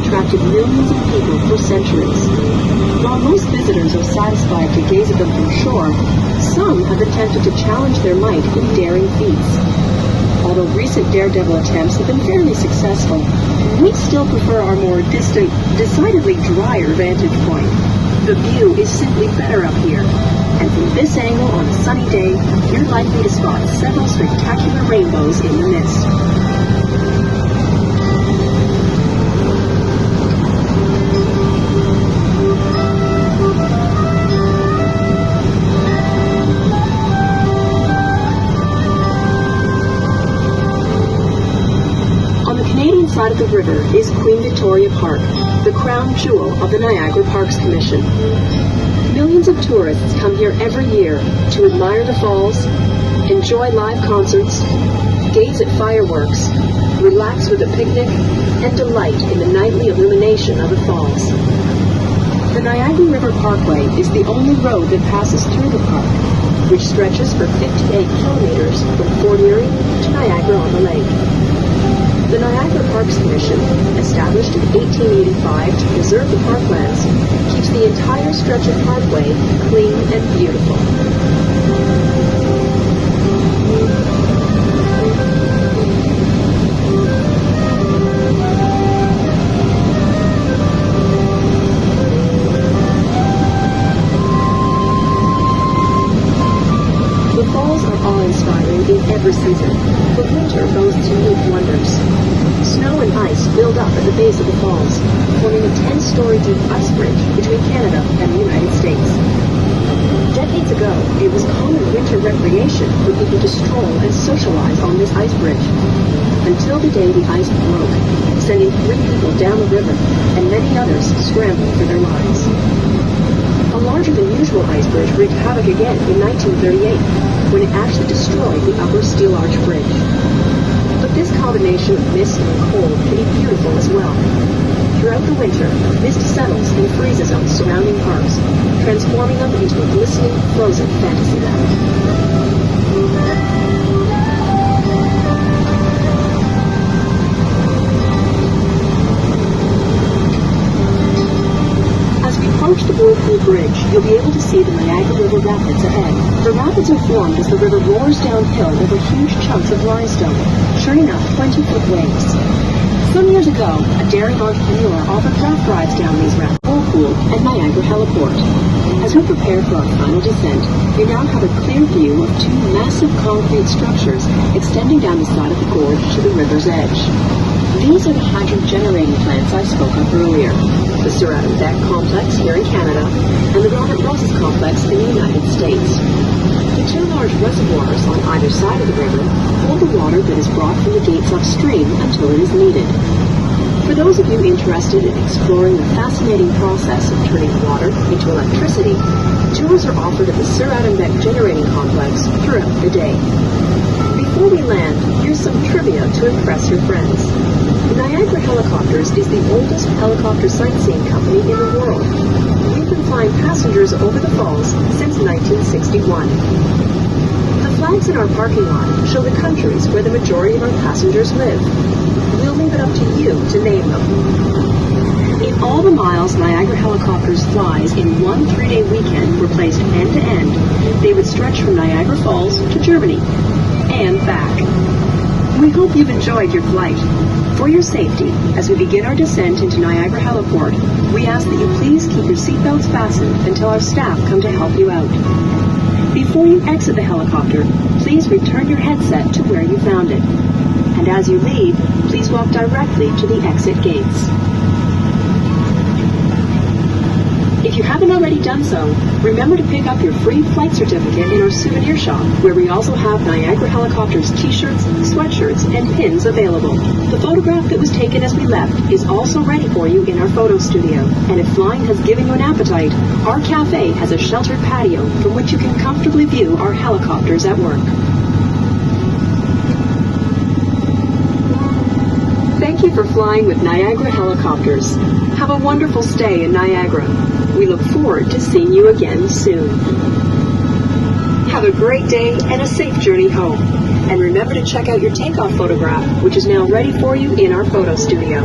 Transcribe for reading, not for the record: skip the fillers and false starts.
attracted millions of people for centuries. While most visitors are satisfied to gaze at them from shore, some have attempted to challenge their might in daring feats. Although recent daredevil attempts have been fairly successful, we still prefer our more distant, decidedly drier vantage point. The view is simply better up here, and from this angle on a sunny day, you're likely to spot several spectacular rainbows in the mist. Side of the river is Queen Victoria Park, the crown jewel of the Niagara Parks Commission. Millions of tourists come here every year to admire the falls, enjoy live concerts, gaze at fireworks, relax with a picnic, and delight in the nightly illumination of the falls. The Niagara River Parkway is the only road that passes through the park, which stretches for 58 kilometers from Fort Erie to Niagara-on-the-Lake. The Niagara Parks Commission, established in 1885 to preserve the parklands, keeps the entire stretch of parkway clean and beautiful. The falls are awe-inspiring in every season, but winter boasts unique wonders. Snow and ice build up at the base of the falls, forming a 10-story deep ice bridge between Canada and the United States. Decades ago, it was common winter recreation for people to stroll and socialize on this ice bridge, until the day the ice broke, sending 3 people down the river and many others scrambling for their lives. A larger than usual ice bridge wreaked havoc again in 1938, when it actually destroyed the upper steel arch bridge. But this combination of mist and cold can be beautiful as well. Throughout the winter, mist settles and freezes on surrounding parks, transforming them into a glistening, frozen fantasy land. Approach the Whirlpool Bridge, you'll be able to see the Niagara River rapids ahead. The rapids are formed as the river roars downhill over huge chunks of limestone, churning up 20-foot waves. Some years ago, a daring entrepreneur offered raft rides down these rapids at Whirlpool and Niagara Heliport. As we prepare for our final descent, we now have a clear view of 2 massive concrete structures extending down the side of the gorge to the river's edge. These are the hydro-generating plants I spoke of earlier. The Sir Adam Beck Complex here in Canada, and the Robert Moses Complex in the United States. The 2 large reservoirs on either side of the river hold the water that is brought from the gates upstream until it is needed. For those of you interested in exploring the fascinating process of turning water into electricity, tours are offered at the Sir Adam Beck Generating Complex throughout the day. Before we land, here's some trivia to impress your friends. Niagara Helicopters is the oldest helicopter sightseeing company in the world. We've been flying passengers over the falls since 1961. The flags in our parking lot show the countries where the majority of our passengers live. We'll leave it up to you to name them. In all the miles Niagara Helicopters flies in one 3-day weekend were placed end-to-end, they would stretch from Niagara Falls to Germany and back. We hope you've enjoyed your flight. For your safety, as we begin our descent into Niagara Heliport, we ask that you please keep your seatbelts fastened until our staff come to help you out. Before you exit the helicopter, please return your headset to where you found it. And as you leave, please walk directly to the exit gates. If you haven't already done so, remember to pick up your free flight certificate in our souvenir shop, where we also have Niagara Helicopters t-shirts, sweatshirts, and pins available. The photograph that was taken as we left is also ready for you in our photo studio. And if flying has given you an appetite, our cafe has a sheltered patio from which you can comfortably view our helicopters at work. Thank you for flying with Niagara Helicopters. Have a wonderful stay in Niagara. We look forward to seeing you again soon. Have a great day and a safe journey home. And remember to check out your takeoff photograph, which is now ready for you in our photo studio.